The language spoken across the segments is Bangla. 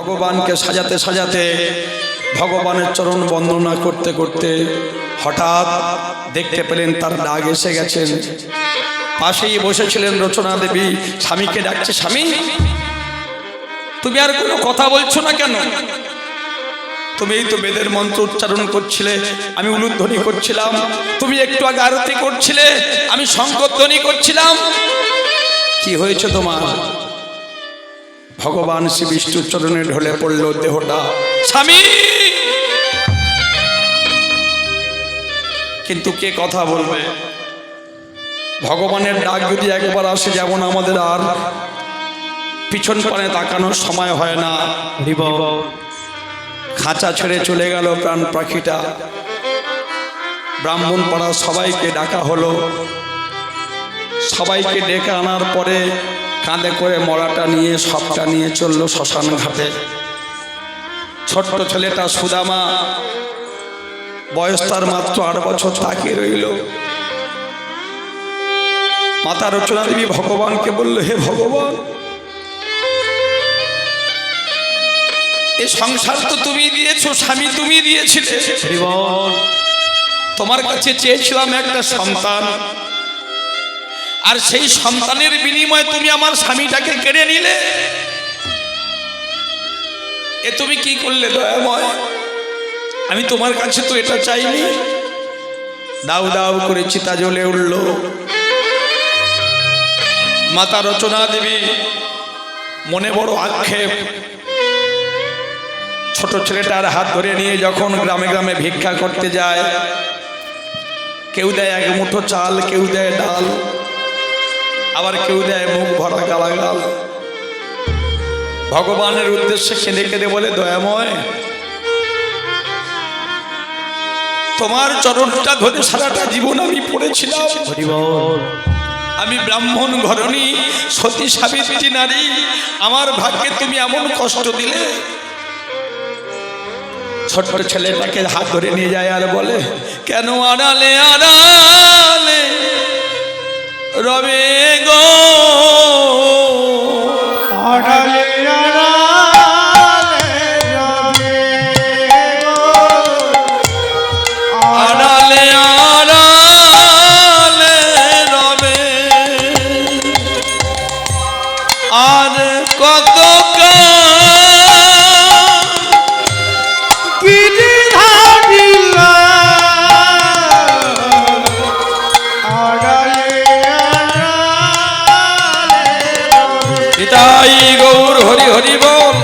ভগবানকে সাজাতে সাজাতে ভগবানের চরণ বন্দনা করতে করতে হঠাৎ দেখতে পেলেন তার ডাক এসে গেছেন। পাশেই বসেছিলেন রচনা দেবী, স্বামীকে ডাকছে, স্বামী তুমি আর কোনো কথা বলছো না কেন? তুমি এই তো বেদের মন্ত্র উচ্চারণ করছিলে, আমি উলুধ্বনি করছিলাম, তুমি একটু আগে আরতি করছিলে, আমি শঙ্খধ্বনি করছিলাম, কি হয়েছে তোমার? ভগবান শ্রী বিষ্ণুর চরণে ঢলে পড়ল দেহটা, স্বামী। কিন্তু কে কথা বলবে? ভগবানের ডাক যদি একবার আসে, যেমন আমাদের আর পিছন পানে তাকানোর সময় হয় না। খাঁচা ছেড়ে চলে গেল প্রাণ পাখিটা। ব্রাহ্মণ পাড়া সবাইকে ডাকা হলো। সবাইকে ডেকে আনার পরে কাঁধে করে মরাটা নিয়ে সবটা নিয়ে চলল শ্মশান ঘাটে। ছোট্ট ছেলেটা সুদামা, বয়স তার মাত্র 8 বছর, তাকিয়ে রইল। মাতা রচনা দেবী ভগবানকে বলল, হে ভগবান, এই সংসার তো তুমি দিয়েছো, স্বামী তুমি দিয়েছিলে, তোমার কাছে চেয়েছিলাম একটা সন্তান, আর সেই সন্তানের বিনিময়ে তুমি আমার স্বামীটাকে কেড়ে নিলে। এ তুমি কি করলে দয়াময়? আমি তোমার কাছে তো এটা চাইনি। দাউ দাউ করে চিতা জ্বলে উঠল। মাতা রচনা দেবী মনে বড় আক্ষেপ। ছোট ছেলেটার হাত ধরে নিয়ে যখন গ্রামে গ্রামে ভিক্ষা করতে যায়, কেউ দেয় 1 মুঠো চাল, কেউ দেয় ডাল, আবার কেউ দেয় মুখ ভরা গালাগাল। ভগবানের উদ্দেশ্যে কেঁদে কেঁদে বলে, দয়াময়, তোমার চরণটা ধরে সারাটা জীবন আমি পড়েছিলাম। আমি ব্রাহ্মণ ঘরণী, সতী সাবিত্রী নারী, আমার ভাগ্যে তুমি এমন কষ্ট দিলে। ছোট্ট ছেলেটাকে হাত ধরে নিয়ে যায় আর বলে, কেন আড়ালে আড়ালে রবে গো, আড়ালে আড়ালে আড়ালে রবে, আর কত গৌর হরি হরি বল।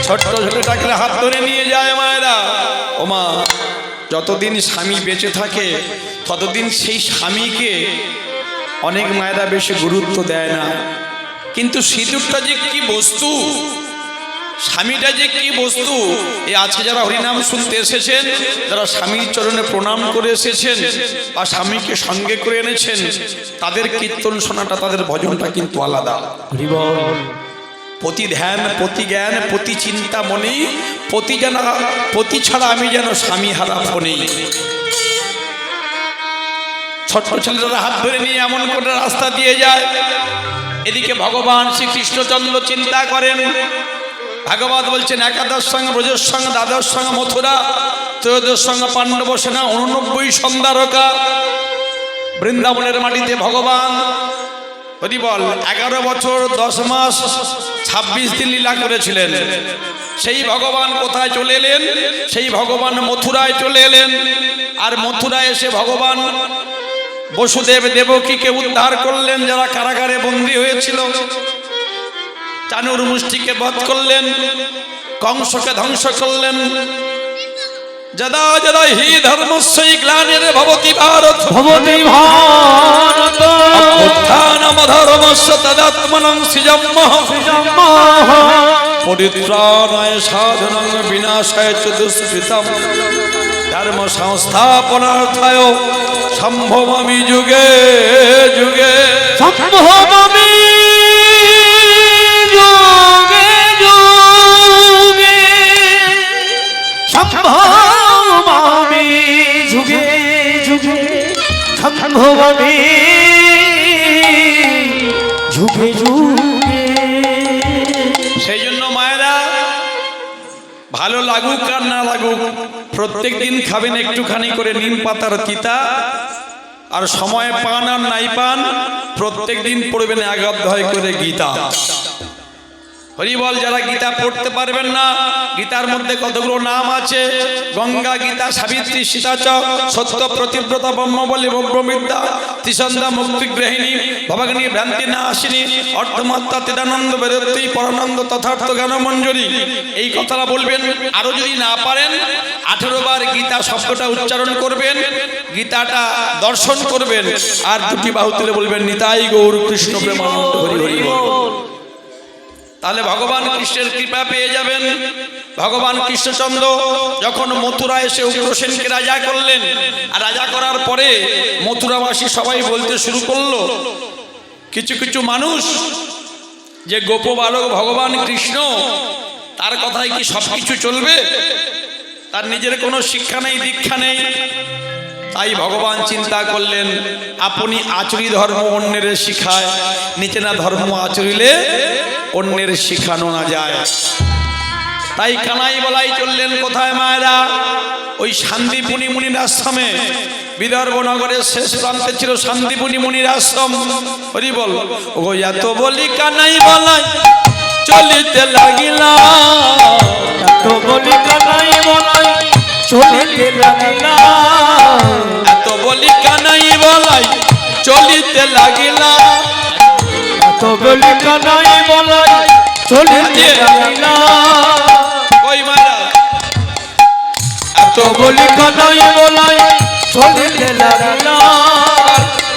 ছোট্ট ছেলেটাকে হাত ধরে নিয়ে যায় মায়েরা। ও মা, যতদিন স্বামী বেঁচে থাকে ততদিন সেই স্বামীকে অনেক মায়েরা বেশি গুরুত্ব দেয় না, কিন্তু সিঁদুরটা যে কি বস্তু, স্বামীটা যে কি বস্তু, এই আজকে যারা হরিনাম শুনতে এসেছেন, যারা স্বামীর চরণে প্রণাম করে এসেছেন বা স্বামীকে সঙ্গে করে এনেছেন, তাদের কীর্তন শোনাটা, তাদের ভজনটা কিন্তু আলাদা। প্রতি ধ্যান, প্রতি জ্ঞান, প্রতি চিন্তা মনেই, প্রতি ছাড়া আমি যেন স্বামী হারা ফোনেই। ছোট্ট ছেলেরা হাত ধরে নিয়ে এমন করে রাস্তা দিয়ে যায়। এদিকে ভগবান শ্রীকৃষ্ণচন্দ্র চিন্তা করেন। ভাগবত বলছেন, 11 সঙ্গে ব্রজের সঙ্গে, 12 সঙ্গে মথুরা, 13 সঙ্গে পাণ্ডব সেনা, 89 সন্ধ্যারকা। বৃন্দাবনের মাটিতে ভগবান হরি বল 11 বছর 10 মাস 26 দিন লীলা করেছিলেন। সেই ভগবান কোথায় চলে এলেন? সেই ভগবান মথুরায় চলে এলেন। আর মথুরায় এসে ভগবান বসুদেব দেবকীকে উদ্ধার করলেন, যারা কারাগারে বন্দী হয়েছিল। চানুর মুষ্টিকে বধ করলেন, কংসকে ধ্বংস করলেন। যদা যদা হি ধর্মস্য গ্লানির্ভবতি ভারত, ভবতি ভারত, অভ্যুত্থানম ধর্মস্য তদাত্মনং সৃজম্মহ, পরিত্রাণায় সাধনাং বিনাশায় চ দুষ্কৃতম, ধর্ম সংস্থাপনার্থায় সম্ভবামি যুগে যুগে, সম্ভবামি যুগে যুগে, সম্ভবামি যুগে যুগে, সম্ভবামি যুগে যুগে। সেই জন্য মায়েরা ভালো লাগুক আর না লাগুক প্রত্যেক দিন খাবেন একটুখানি করে নিম পাতার তিতা, আর সময় পান আর নাই পান প্রত্যেক দিন পড়বেন এক অধ্যায় করে গীতা। হরিবল। যারা গীতা পড়তে পারবেন না, গীতার মধ্যে কতগুলো নাম আছে, গঙ্গা, গীতা, সাবিত্রী, সীতাচক, সত্য, প্রতিব্রতা, ব্রহ্মবলী, ব্রহ্মবিদ্যা, ত্রিসন্ধ্যা, মুক্তিগ্রহিণী, ভবাগ্নি, ভ্রান্তি নাশিনী, অর্ধমাত্রা, তেদানন্দ, বেদত্রী, পরানন্দ, তথার্থ জ্ঞান মঞ্জুরি। এই কথাটা বলবেন। আরো যদি না পারেন 18 বার গীতা শব্দটা উচ্চারণ করবেন, গীতাটা দর্শন করবেন, আর দুটি বাহু তুলে বলবেন নিতাই গৌর কৃষ্ণ প্রেমানন্দ হরি হরি বল। তাহলে ভগবান কৃষ্ণের কৃপা পেয়ে যাবেন। ভগবান কৃষ্ণচন্দ্র যখন মথুরা এসে উগ্রসেনকে রাজা করলেন, আর রাজা করার পরে মথুরাবাসী সবাই বলতে শুরু করলো, কিছু কিছু মানুষ যে গোপ বালক ভগবান কৃষ্ণ, তার কথায় কি সব কিছু চলবে? তার নিজের কোনো শিক্ষা নেই, দীক্ষা নেই। তাই ভগবান চিন্তা করলেন, আপনি আচরি ধর্ম অন্যের শিখায়, নিচে না ধর্ম আচরিলে অন্যের শিখানো না যায়। তাই কানাই বলাই চললেন কোথায় মায়েরা? ওই শান্তিপুনি মুনির আশ্রমে। বিদর্ভ নগরের শেষ প্রান্তে ছিল শান্তিপুনি মুনির আশ্রম। হরি বল। ও এত বলি কানাই বলাই চলিতে লাগিলা, এত বলি কানাই বলাই চলিতে লাগিলা, এত বলি কানাই বলাই চলিতে লাগিলা, এত বলি কানাই বলাই চলিতে লাগিলা। ওই মায়েরা এত বলি কানাই বলাই চলিতে লাগিলা,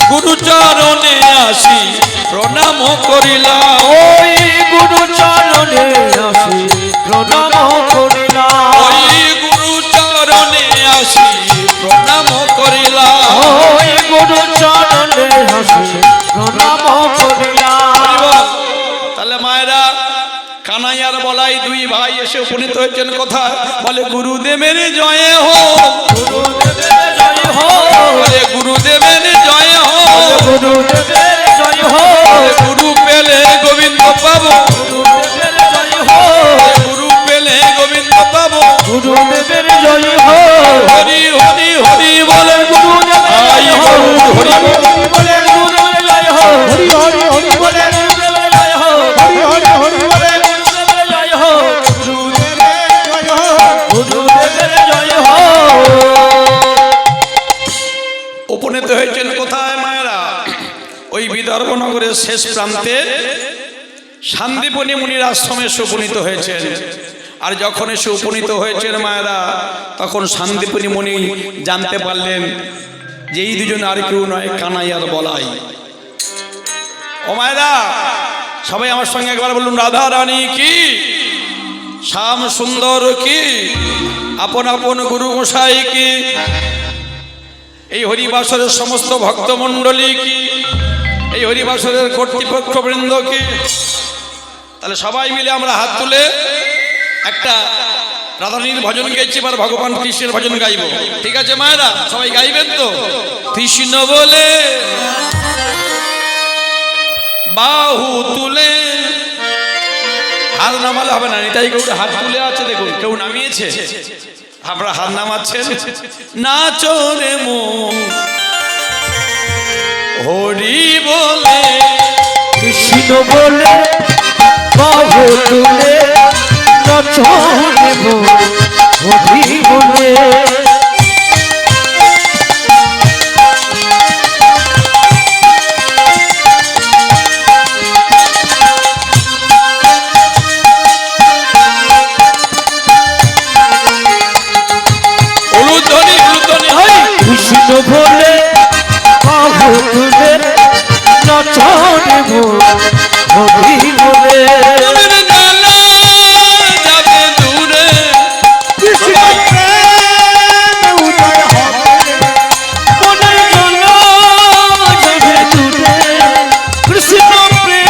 গুরুচরণে আসি প্রণাম করিলা, ওই গুরু চরণে আসি প্রণাম করিলা, ওই গুরুচরণে আসি প্রণাম করিলা, ওই গুরু চরণে আসি প্রণাম করিলা। তাহলে মায়েরা কানাই আর বলাই দুই ভাই এসে উপনীত হয়েছেন কোথায়? বলে গুরুদেবের জয় হোক, গুরুদেবের জয় হোক, বলে গুরুদেবের জয় হোক, গুরুদেবের জয় হোক, গুরু পেলে গোবিন্দ পাবো, গুরুদেবের জয় হোক, গুরু পেলে গোবিন্দ পাবো, গুরুদেবের জয় হোক, হরি হরি হরি বলে গুরুদেবের আই জয় হোক, হরি বলে গুরুদেবের জয় হোক, হরি হরি হরি বলে গুরুদেবের জয় হোক, হরি হরি হরি বলে গুরুদেবের জয় হোক, গুরুদেবের জয় হোক, গুরুদেবের জয় হোক। উপনীত হয়েছেন কোথায় মায়েরা? ওই বিদর্ভ নগরের শেষ প্রান্তে শান্তিপুনি মুনির আশ্রমে এসে উপনীত হয়েছেন। আর যখন এসে উপনীত হয়েছেন মায়েরা, তখন শান্তিপুনি মুনি জানতে পারলেন যে এই দুজন আর কেউ নয়, কানাই আর বলাই। ও মায়েরা, সবাই আমার সঙ্গে একবার বলুন, রাধা রানী কি, শ্যাম সুন্দর কি, আপন আপন গুরু গোসাই কি, এই হরিবাসরের সমস্ত ভক্তমণ্ডলী কি, এই হরিবাসরের কর্তৃপক্ষ বৃন্দ কি। তাহলে সবাই মিলে আমরা হাত তুলে একটা রাধারানীর ভজন গাইছি, এবার ভগবান কৃষ্ণের ভজন গাইব। ঠিক আছে মায়েরা, সবাই গাইবেন তো? কৃষ্ণ বলে বাহু তুলে, হাত নামালে হবে না, নিতাই গৌর হাত তুলে আছে, দেখুন কেউ নামিয়েছে, আমরা হাত নামাচ্ছেন। নাচো রে মন হরি বলে, কৃষ্ণ বলে বাহু তুলে নাচনে মন হরি বলে, উলুধ্বনি উলুধ্বনি হয়। কৃষ্ণ বলে বাহু তুলে নাচনে মন হরি বলে, মনের জ্বালা যাবে দূরে, কৃষ্ণ প্রেম উদয় হবে, মনের জ্বালা যাবে দূরে, কৃষ্ণ প্রেম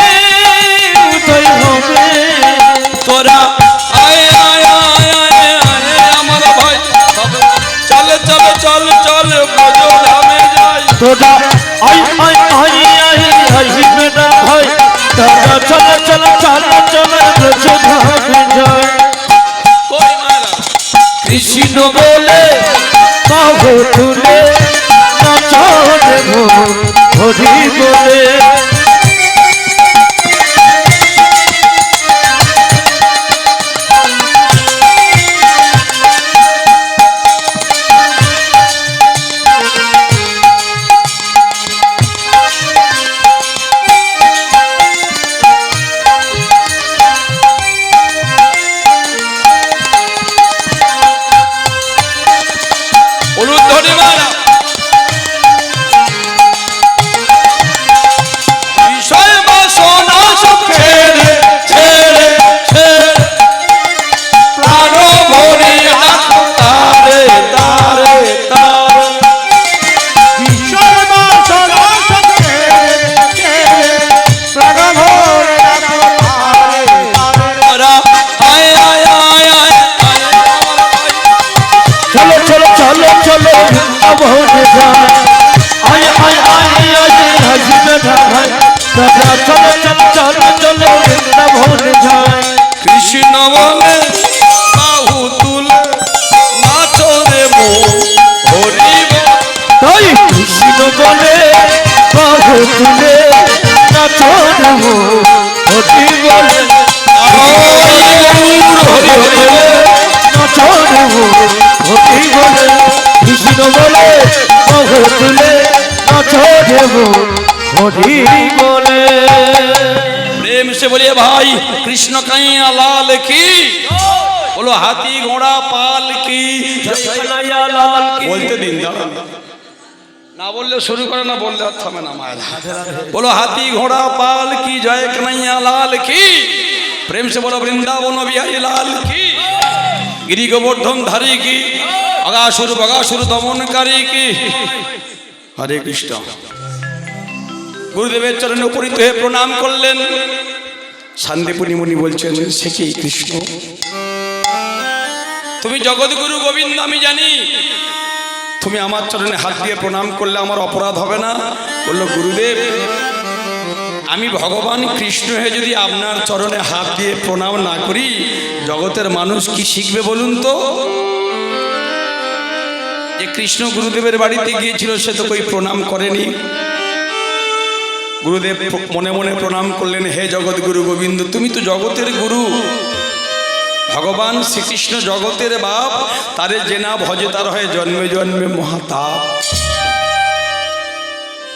উদয় হবে। তোরা আয় আয় আয় আয় আয় আমার ভাই, চল চল চল চল ব্রজ ধামে যাই, তোরা I I I I I বেটা ভাই, বলে কৃষ্ণ বলে বাহু তুলে নাচো রে মন হরি তাই কৃষ্ণ বলে বাহু তুলে নাচো রে মন হরি বলে নাচো রে মন হরি বলে কৃষ্ণ বলে বাহু তুলে নাচো রে মন হরি বলে प्रेम से बोलिए भाई कृष्ण कन्हैया लाल की बोलो हाथी घोड़ा पाल की बोलते दिन ना बोलले शुरू करे ना बोलले थमे ना माया बोलो हाथी घोड़ा पाल की जय कन्हैया लाल की प्रेम से बोलो वृंदावन बिहारी लाल की गिरी गोवर्धन धारी की अगासुर बगासुर दमनकारी की हरे कृष्ण गुरुदेवेर चरणे उपनीत हয়ে प्रणाम করলেন শান্তিপুনি মুনি বলছেন সে কি কৃষ্ণ তুমি জগৎগুরু গোবিন্দ আমি জানি তুমি আমার চরণে হাত দিয়ে প্রণাম করলে আমার অপরাধ হবে না বলল গুরুদেব আমি ভগবান কৃষ্ণ হয়ে যদি আপনার চরণে হাত দিয়ে প্রণাম না করি জগতের মানুষ কি শিখবে বলুন তো যে কৃষ্ণ গুরুদেবের বাড়িতে গিয়েছিল সে তো কই প্রণাম করেনি गुरुदेव मने मने प्रणाम करलें हे जगत गुरु गोविंद तुमी तो जगतेर गुरु भगवान श्रीकृष्ण जगतेर बाप तारे जेना भजे तार हय जन्मे जन्मे महाताप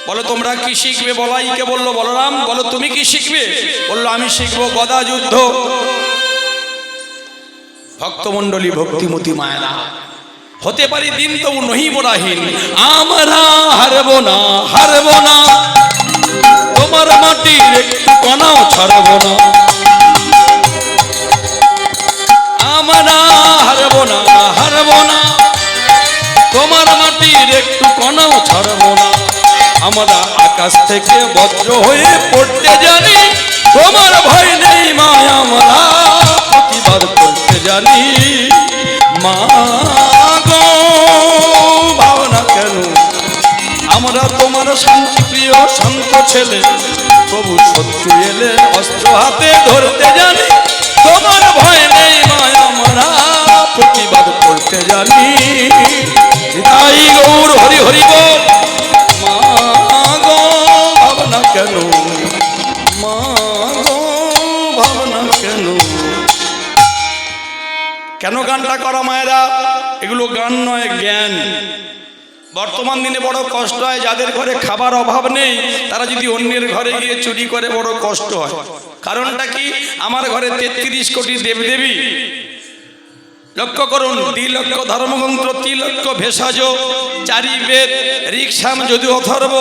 बोलो तोमरा कि शिखबे बलाइके बोल्लो बलराम बोलो तुमी कि शिखबे बोल्लो आमी शिखबो गदा युद्ध भक्तमंडली भक्तिमती मायरा होते पारी दिन तो नही बराहीन आमरा हारबो ना তোমার মাটির একটু কণাও ছাড়ব না আমরা হারব না তোমার মাটির একটু কণাও ছাড়ব না আমরা আকাশ থেকে বজ্র হয়ে পড়তে জানি তোমার ভয় নেই মা আমরা প্রতিবাদ করতে জানি মা গো ভাবনা কেন আমরা তোমার শান্তি প্রিয় শান্ত ছেলে প্রভু শত্রু এলে অস্ত্র হাতে ধরতে জানি তোমার ভয় নেই মায় আমরা প্রতিবাদ করতে জানি তাই গৌর হরি হরি বল মা গো ভাবনা কেন মা গো ভাবনা কেন কেন গানটা করা মায়েরা এগুলো গান নয় জ্ঞান বর্তমান দিনে বড় কষ্ট হয় যাদের ঘরে খাবার অভাব নেই তারা যদি অন্যের ঘরে গিয়ে চুরি করে বড় কষ্ট হয় কারণটা কি আমার ঘরে 33 কোটি দেবদেবী লক্ষ্য করুন 2 লক্ষ ধর্মগ্রন্থ 3 লক্ষ ভেষজ 4 বেদ ঋক্সাম যদু অথর্ব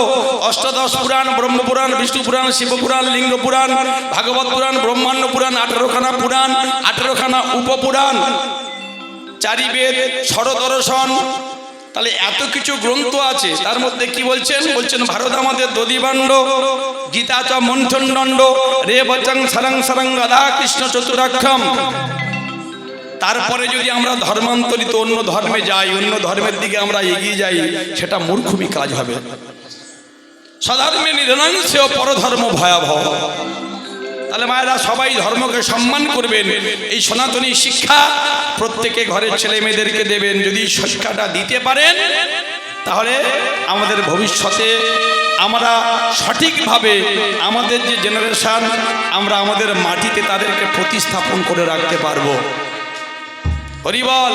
অষ্টাদশ পুরাণ ব্রহ্মপুরাণ বিষ্ণু পুরাণ শিবপুরাণ লিঙ্গ পুরাণ ভাগবত পুরাণ ব্রহ্মাণ্ড পুরাণ 18খানা পুরাণ 18খানা উপপুরাণ 4 বেদ ষড়দর্শন তাহলে এত কিছু গ্রন্থ আছে তার মধ্যে কি বলছেন ভারত আমাদের দধিবাণ্ড গীতা চ মন্থন দণ্ড রে বচং সরং সরং রাধা কৃষ্ণ চতুরাক্ষম তারপরে যদি আমরা ধর্মান্তরিত অন্য ধর্মে যাই অন্য ধর্মের দিকে আমরা এগিয়ে যাই সেটা মূর্খমি কাজ হবে সধর্মে নিরনাংশে পরধর্ম ভয়াবহ তাহলে মায়েরা সবাই ধর্মকে সম্মান করবেন এই সনাতনী শিক্ষা প্রত্যেকে ঘরের ছেলে মেয়েদেরকে দেবেন যদি শিক্ষাটা দিতে পারেন তাহলে আমাদের ভবিষ্যতে আমরা সঠিকভাবে আমাদের যে জেনারেশন আমরা আমাদের মাটিতে তাদেরকে প্রতিস্থাপন করে রাখতে পারবো। হরিবল।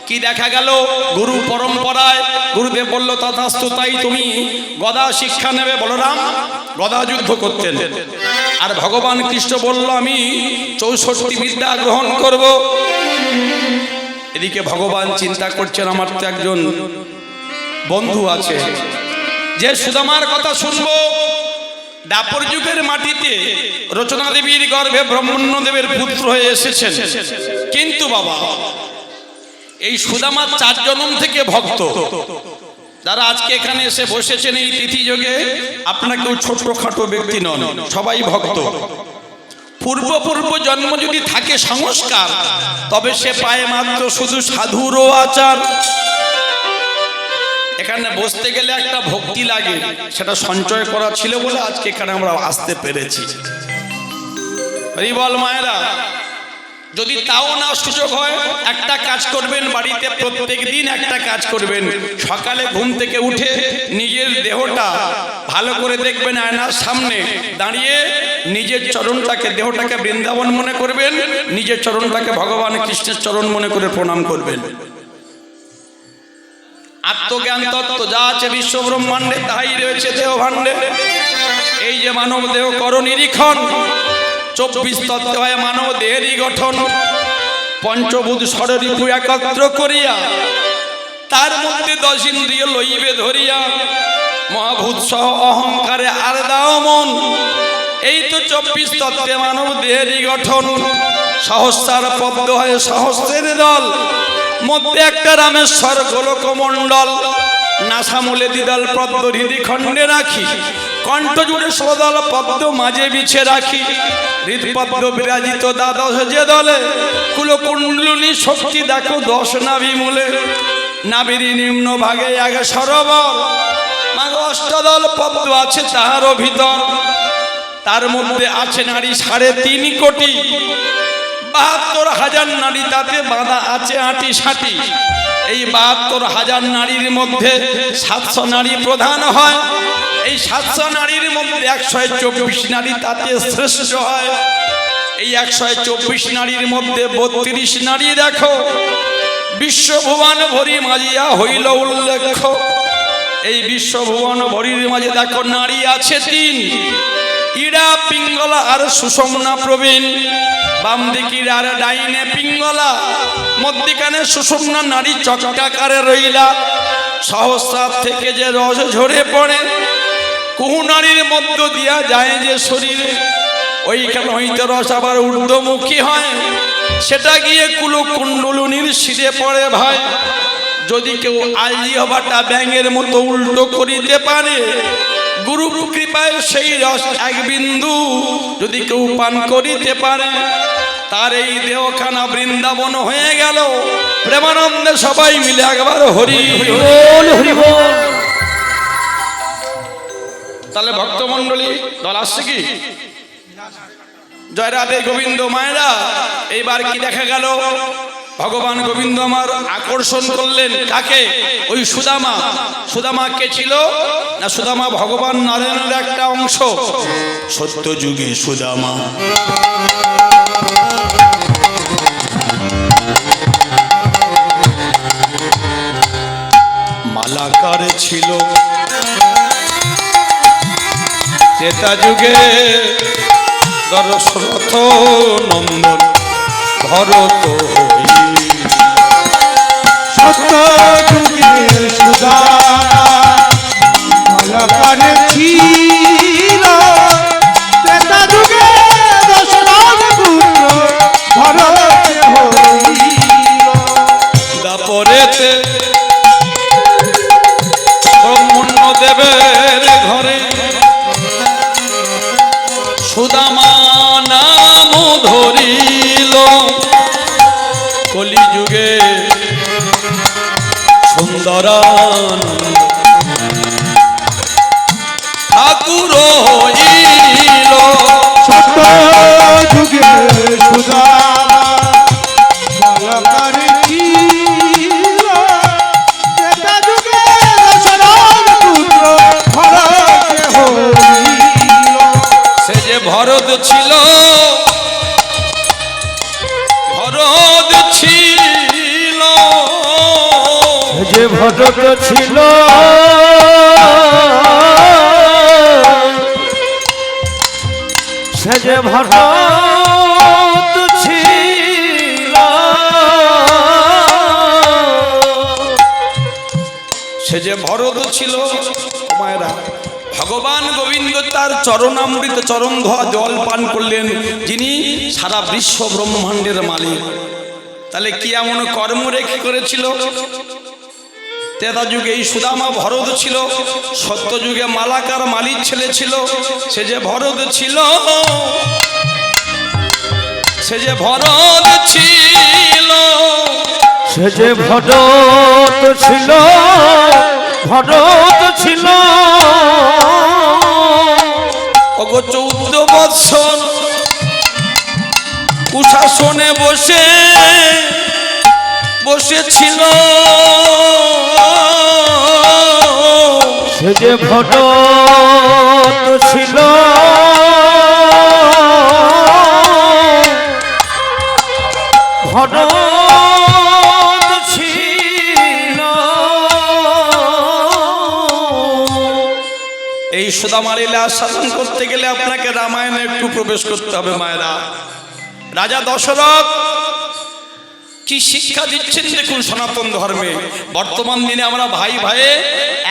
কি দেখা গেল? গুরু পরম্পরায় গুরুদেব বলল তথাস্তু, তাই তুমি গদা শিক্ষা নেবে। বলরাম গদা যুদ্ধ করতেন, আর ভগবান কৃষ্ণ বলল আমি 64 বিদ্যা গ্রহণ করব। এদিকে ভগবান চিন্তা করছেন আমার তো একজন বন্ধু আছে যে সুদামার কথা শুনবো। দাপর যুগের মাটিতে রচনা দেবীর গর্ভে ব্রহ্মণ্যদেবের পুত্র হয়ে এসেছেন, কিন্তু বাবা এই সুদামা 4 জন্ম থেকে ভক্ত। যারা আজকে এখানে এসে বসেছেন এই তিথি যোগে, আপনারা কেউ ছোটখাটো ব্যক্তি নন, সবাই ভক্ত। পূর্ব জন্ম যদি থাকে সংস্কার, তবে সে পায় মাত্র শুধু সাধুরও আচার। এখানে বসতে গেলে একটা ভক্তি লাগে, সেটা সঞ্চয় করা ছিল বলে আজকে এখানে আমরা আসতে পেরেছি। হরিবল মায়েরা, যদি তাও না সুযোগ হয়, একটা কাজ করবেন, বাড়িতে প্রত্যেক দিন একটা কাজ করবেন। সকালে ঘুম থেকে উঠে নিজের দেহটা ভালো করে দেখবেন, আয়নার সামনে দাঁড়িয়ে নিজের চরণটাকে, দেহটাকে বৃন্দাবন মনে করবেন, নিজের চরণটাকে ভগবান কৃষ্ণের চরণ মনে করে প্রণাম করবেন। আত্মজ্ঞান তত্ত্ব যা আছে বিশ্ব ব্রহ্মাণ্ডে তাই রয়েছে দেহ ভাণ্ডে। এই যে মানব দেহ কর নিরীক্ষণ, 24 তত্ত্ব হয় মানব দেহেরই গঠন। পঞ্চভূত ষড়রিপু একত্র করিয়া, তার মধ্যে 10 ইন্দ্রিয় লইবে ধরিয়া। মহাভূত সহ অহংকারে আর দাও মন, এই তো 24 তত্ত্বে মানব দেহেরই গঠন। সহস্রার পদ্ম হয় সহস্রের দল, মধ্যে একটা রামেশ্বর গোলকমণ্ডল। নাসামূলে দ্বিদল পদ্ম হৃদি খণ্ডে রাখি, কণ্ঠ জুড়ে সদল পদ্ম মাঝে বিছে রাখি। হৃদপদ্ম বিরাজিত দ্বাদশ যে দলে, কুলকুণ্ডলিনী শক্তি দেখো 10 নাভি মূলে। নাভির নিম্ন ভাগে আগে সরোবর, মাগো অষ্টদল পদ্ম আছে তাহারও ভিতর। তার মধ্যে আছে নারী 3.5 কোটি, 72,000 নারী তাতে বাঁধা আছে 8টি। এই 72,000 নারীর মধ্যে 700 নারী প্রধান হয়। এই 700 নারীর মধ্যে 124 নারী তাতে শ্রেষ্ঠ হয়। এই 124 নারীর মধ্যে 32 নারী দেখো বিশ্বভুবন ভরি মাজিয়া হইল উল্লেখ। এই বিশ্বভুবন ভরির মাঝে দেখো নারী আছে 3, ইড়া পিঙ্গলা আর সুষমনা প্রবীণ। বাম দিকির আর ডাইনে পিঙ্গলা, মধ্যিখানে সুষমনা নারী চক্রাকারে রইলা। সহস্রার থেকে যে রস ঝরে পড়ে, কুহু নারীর মধ্য দিয়া যায় যে শরীরে, ওইখানে হইতে রস আবার ঊর্ধ্বমুখী হয়, সেটা গিয়ে কুলকুণ্ডলিনীর শিরে পড়ে ভাই। যদি কেউ আলিয়াবাটা ব্যাঙের মতো উল্টো করিতে পারে, গুরু কৃপায় সেই রস 1 বিন্দু যদি কেউ পান করিতে পারে, তার এই দেহখানা বৃন্দাবন হয়ে গেল। প্রেমানন্দে সবাই মিলে একবার হরি বল হরি বল। তাহলে ভক্তমণ্ডলী দল আসছে কি? জয় রাধে গোবিন্দ মায়েরা। এইবার কি দেখা গেল? ভগবান গোবিন্দ আমার আকর্ষণ করলেন কাকে? ওই সুদামা। সুদামা কে ছিল না? সুদামা ভগবান নারায়ণের একটা অংশ। সত্য যুগে সুদামা মালাকার ছিল, ত্রেতা যুগে দশরথ নন্দন ভরত সত্য যুগে সুদামা মালাকার ছিল, ত্রেতা যুগে দশরথ পুত্র ভরত হইল। দাপরেতে ব্রহ্মণ্য দেবের ঘরে সুদামা নাম ধরিল। কলিযুগে সুন্দরানন্দ ঠাকুর হইল। সত্য যুগে সুদামা মালাকার ছিল, ত্রেতা যুগে ভরত ছিল, ভরত ছিল, যে ভরত ছিল, সে যে ভরত ছিল, সে যে ভরত ছিল। মায়েরা, ভগবান গোবিন্দ তার চরণামৃত চরণ ধোয়া জল পান করলেন, যিনি সারা বিশ্ব ব্রহ্মাণ্ডের মালিক। তাহলে কি এমন কর্ম রেখে করেছিল? ত্রেতা যুগে এই সুদামা ভরত ছিল, সত্য যুগে মালাকার মালির ছেলে ছিল। সে যে ভরত ছিল, সে যে ভরত ছিল, সে যে ভরত ছিল, ভরত ছিল। ওগো 14 বৎসর কুশাসনে বসেছিল। সে যে ভরত ছিল, ভরত ছিল। এই সুদামা লীলা শাসন করতে গেলে আপনাকে রামায়ণে একটু প্রবেশ করতে হবে। মায়েরা, রাজা দশরথ কি শিক্ষা দিচ্ছেন দেখুন সনাতন ধর্মে। বর্তমান দিনে আমরা ভাই ভাইয়ে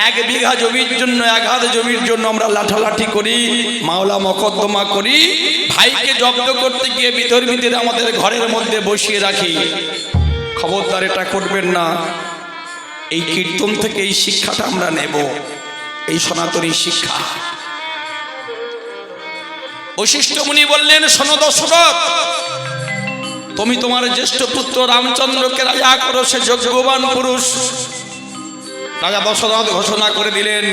1 বিঘা জমির জন্য, 1 হাত জমির জন্য আমরা লাঠালাঠি করি, মাওলা মকদ্দমা করি, ভাইকে জব্দ করতে গিয়ে বিধর্মীদের আমাদের ঘরের মধ্যে বসিয়ে রাখি। খবরদার, এটা করবেন না। এই কীর্তন থেকে এই শিক্ষাটা আমরা নেব, এই সনাতনী শিক্ষা। বশিষ্ঠ মুনি বললেন, শোনো দশরথ, তুমি তোমার জ্যেষ্ঠ পুত্র রামচন্দ্রকে রাজা করো, সে যজ্ঞবান পুরুষ। রাজা দশরথ ঘোষণা করে দিলেন।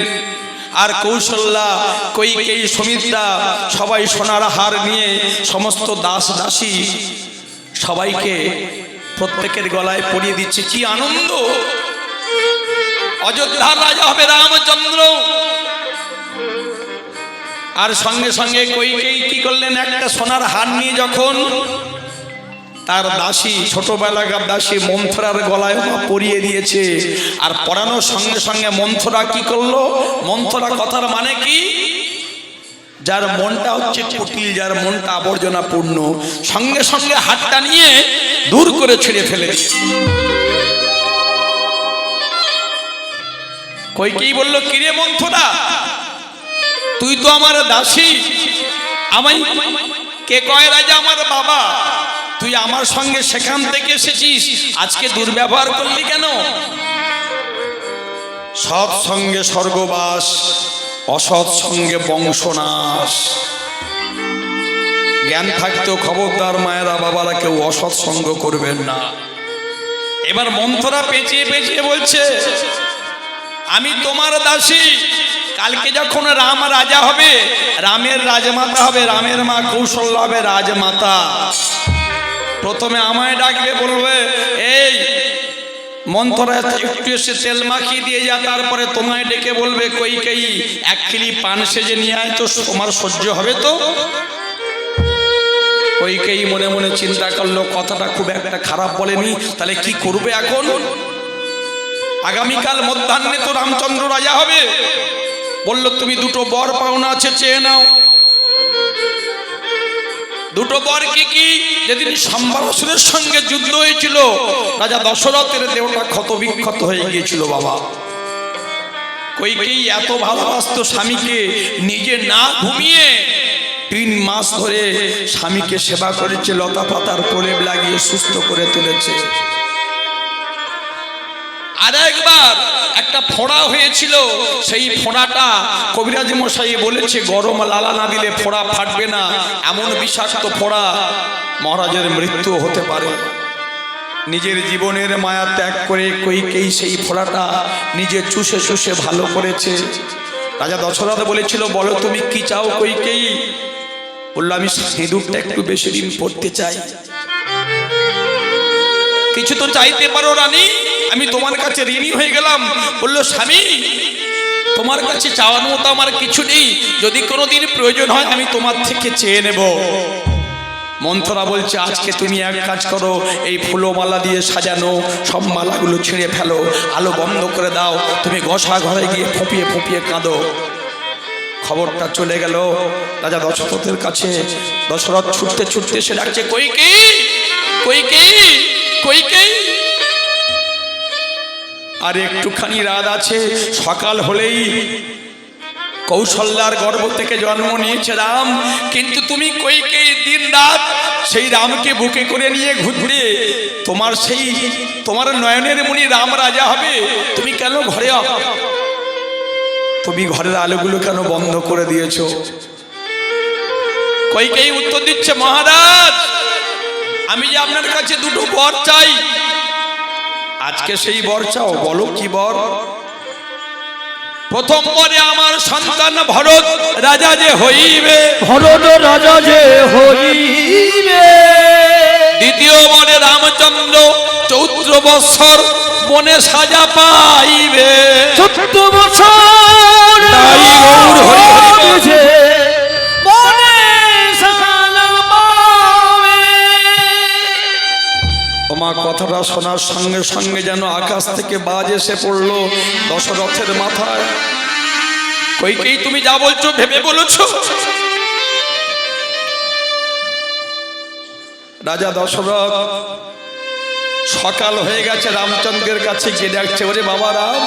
আর কৌশল্যা, কৈকেয়ী, সুমিত্রা সবাই সোনার হার নিয়ে সমস্ত দাস দাসী সবাইকে প্রত্যেকের গলায় পরিয়ে দিচ্ছে। কি আনন্দ! অযোধ্যার রাজা হবে রামচন্দ্র। আর সঙ্গে সঙ্গে কৈকেয়ী কি করলেন? একটা সোনার হার নিয়ে যখন তার দাসী, ছোটবেলাকার দাসী মন্থরার গলায় পরিয়ে দিয়েছে, আর পরানোর সঙ্গে সঙ্গে মন্থরা কি করলো? মন্থরা কথার মানে কি? যার মনটা হচ্ছে কুটিল, যার মনটা আবর্জনা পূর্ণ, সঙ্গে সঙ্গে হাতটা নিয়ে দূর করে ছেড়ে ফেলে। কৈকেয়ী বলল, কিরে মন্থরা, তুই তো আমার দাসী, আমায় কে কয় রাজা? আমার বাবা। তুই আমার সঙ্গে সেখান থেকে এসেছিস, আজকে দুর্ব্যবহার করলি কেন? সৎ সঙ্গে স্বর্গবাস, অসৎ সঙ্গে বংশনাশ। জ্ঞান থাকতেও খবরদার মায়েরা, বাবারা, কেউ অসৎ সঙ্গ করবেন না। এবার মন্থরা পেঁচিয়ে পেঁচিয়ে বলছে, আমি তোমার দাসী, কালকে যখন রাম রাজা হবে, রামের রাজমাতা হবে, রামের মা কৌশল্যা হবে রাজমাতা। প্রথমে আমায় ডাকবে, বলবে, এই মন্থরা একটু এসে তেল মাখিয়ে দিয়ে যা। তারপরে তোমায় ডেকে বলবে, কৈকেয়ী 1 কিলি পান সেজে নিয়ে আয়, তো তোমার সহ্য হবে তো? কৈকেয়ী মনে মনে চিন্তা করলো, কথাটা খুব একটা খারাপ বলেনি, তাহলে কি করবে এখন? আগামীকাল মধ্যাহ্নে তো রামচন্দ্র রাজা হবে। বলল, তুমি 2টো বর পাওনা আছে, চেয়ে নাও। 2টো বর কি কি? যেদিন সম্বরাসুরের সঙ্গে যুদ্ধ হয়েছিল, রাজা দশরথের দেহটা ক্ষত বিক্ষত হয়ে গিয়েছিল বাবা। কৈকেয়ী এত ভালোবাসত স্বামীকে, নিজে না ঘুমিয়ে 3 মাস ধরে স্বামীকে সেবা করেছে, লতা পাতার প্রলেপ লাগিয়ে সুস্থ করে তুলেছে। আর একবার একটা ফোঁড়া হয়েছিল, সেই ফোঁড়াটা কবিরাজ মশাই বলেছে গরম লালা না দিলে ফোঁড়া ফাটবে না, এমন বিষাক্ত ফোঁড়া, মহারাজের মৃত্যু হতে পারে। নিজের জীবনের মায়া ত্যাগ করে কৈকেয়ী সেই ফোঁড়াটা নিজে চুষে চুষে ভালো করেছে। রাজা দশরথ বলেছিল, বলো তুমি কি চাও কৈকেয়ী? বললো, আমি সিঁদুরটা একটু বেশি দিন পড়তে চাই। কিছু তো চাইতে পারো রানী, আমি তোমার কাছে ঋণী হয়ে গেলাম। বললো, স্বামী তোমার কাছে চাওয়ার মতো আমার কিছু নেই, যদি কোনোদিন প্রয়োজন হয় আমি তোমার থেকে চেয়ে নেব। মন্ত্ররা বলছে আজকে তুমি এক কাজ করো, এই ফুলমালা দিয়ে সাজানো সব মালাগুলো ছিঁড়ে ফেলো, আলো বন্ধ করে দাও, তুমি গোসা ঘরে গিয়ে ফুঁপিয়ে ফুঁপিয়ে কাঁদো। খবরটা চলে গেল রাজা দশরথের কাছে। দশরথ ছুটতে ছুটতে সে ডাকছে কইকেয়ী, কইকেয়ী, কইকেয়ী। আর একটুখানি রাত আছে, সকাল হলেই কৌশল্যার গর্ভ থেকে জন্ম নিয়েছে রাম, কিন্তু তুমি কইকেয়ী দিন রাত সেই রামকে বুকে করে নিয়ে ঘুরবে। তোমার নয়নের মণি রাম রাজা হবে, তুমি কেন ঘরে তুমি ঘরের আলোগুলো কেন বন্ধ করে দিয়েছো? কইকেয়ী উত্তর দিচ্ছে মহারাজ, আমি যে আপনার কাছে দুটো বর চাই, আজকে সেই বর চাও। বলো কি বর? প্রথম বরে আমার সন্তান ভরত রাজা যে হইবে, ভরত রাজা যে হইবে। দ্বিতীয় বরে রামচন্দ্র 14 বৎসর বনে সাজা পাইবে। 14 বছর তাই গৌর হরি হরি বল। বনে সাজা পাবে। তোমার কথাটা শোনার সঙ্গে সঙ্গে যেন আকাশ থেকে বাজ এসে পড়লো দশরথের মাথায়। কইকেয়ী তুমি যা বলছো ভেবে বলেছো? রাজা দশরথ সকাল হয়ে গেছে, রামচন্দ্রের কাছে গিয়ে ডাকছে ওরে বাবা রাম,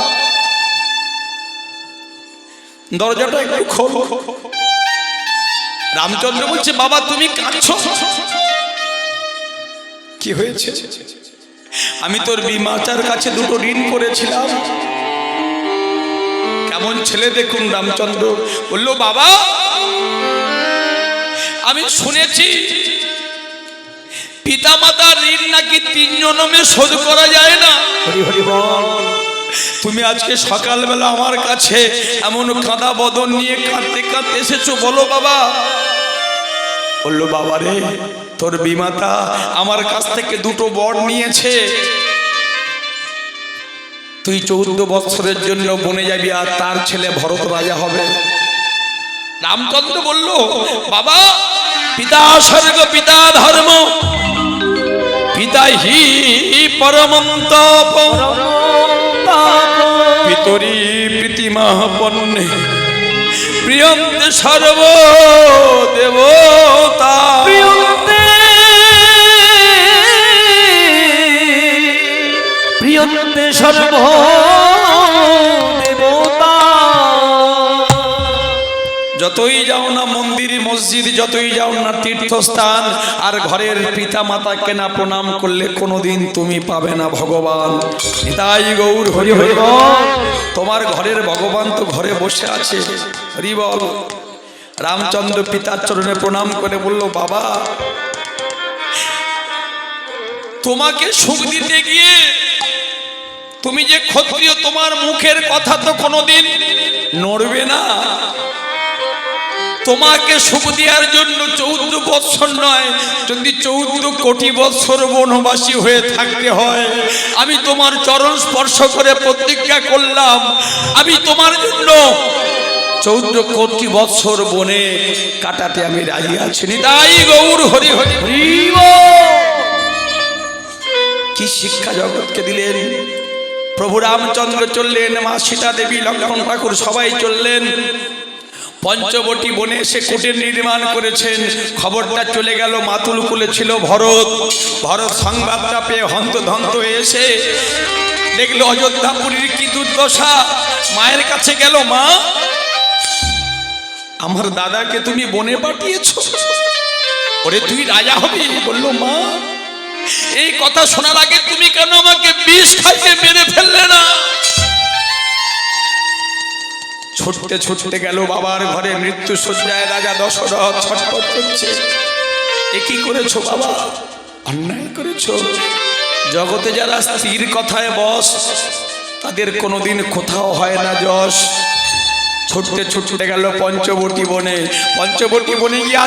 দরজাটা একটু খোলো। রামচন্দ্র বলছে বাবা তুমি কাঁদছো, কি হয়েছে? আমি তোর বিমাতার কাছে দুটো ঋণ করেছিলাম। কেমন ছেলে দেখুন। রামচন্দ্র বলল বাবা আমি শুনেছি পিতা মাতার ঋণ নাকি 3 জন্মে শোধ করা যায় না। হরি হরি বল। তুমি আজকে সকালবেলা আমার কাছে এমন কাঁদা বদন নিয়ে কাঁদতে কাঁদতে এসেছো, বলো বাবা। বললো বাবা রে, তোর বিমাতা আমার কাছ থেকে দুটো বর নিয়েছে, তুই 14 বৎসরের জন্য বনে যাবি আর তার ছেলে ভরত রাজা হবে। রামচন্দ্র বলল বাবা পিতা স্বর্গ পিতা ধর্ম পিতা হি পরমং তপ পিতরি প্রীতিমহ পন্নে প্রিয়ন্তে সর্ব দেবতা। প্রিয়ন্তে সর্ব দেবতা। যতই যাও না মন্দির মসজিদ, যতই যাও না তীর্থস্থান, আর ঘরের পিতা মাতাকে না প্রণাম করলে কোনোদিন তুমি পাবে না ভগবান। নিতাই গৌর হরি হরি বল। তোমার ঘরের ভগবান তো ঘরে বসে আছে, হরি বল। রামচন্দ্র পিতার চরণে প্রণাম করে বলল বাবা তোমাকে সুখ দিতে গিয়ে তুমি যে ক্ষত্রিয়, তোমার মুখের কথা তো কোনোদিন নড়বে না। তোমাকে সুখ দেওয়ার জন্য 14 বৎসর নয়, যদি 14 কোটি বৎসর বনবাসী হয়ে থাকতে হয়, আমি তোমার চরণ স্পর্শ করে প্রতিজ্ঞা করলাম আমি তোমার জন্য 14 কোটি বৎসর বনে কাটাতে আমি রাজি আছি। নিতাই গৌর হরি হরি হরি। কি শিক্ষা জগৎকে দিলেন প্রভু রামচন্দ্র। চললেন, মা সীতা দেবী, লক্ষ্মণ ঠাকুর সবাই চললেন। পঞ্চবটী বনে এসে কুটির নির্মাণ করেছেন। খবরটা চলে গেল, মাতুল কুলে ছিল ভরত। ভরত সংবাদটা পেয়ে হন্তদন্ত এসে দেখলো অযোধ্যাপুরীর কি দুর্দশা। মায়ের কাছে গেল, মা আমার দাদাকে তুমি বনে পাঠিয়েছো, ওরে তুই রাজা হবি। বললো মা এই কথা শোনার আগে তুমি কেন আমাকে বিষ খাইয়ে মেরে ফেললে না? ছুটতে ছুটতে গেল বাবার ঘরে। মৃত্যু শয্যায় রাজা দশরথ ছটফট করছে। এ কি করেছো বাবা? অন্যায় করেছো। জগতে যারা স্থির কথায় বস, তাদের কোনোদিন কোথাও হয় না যশ। ছুটতে ছুটতে গেল পঞ্চবটী বনে। পঞ্চবটী বনে গিয়ে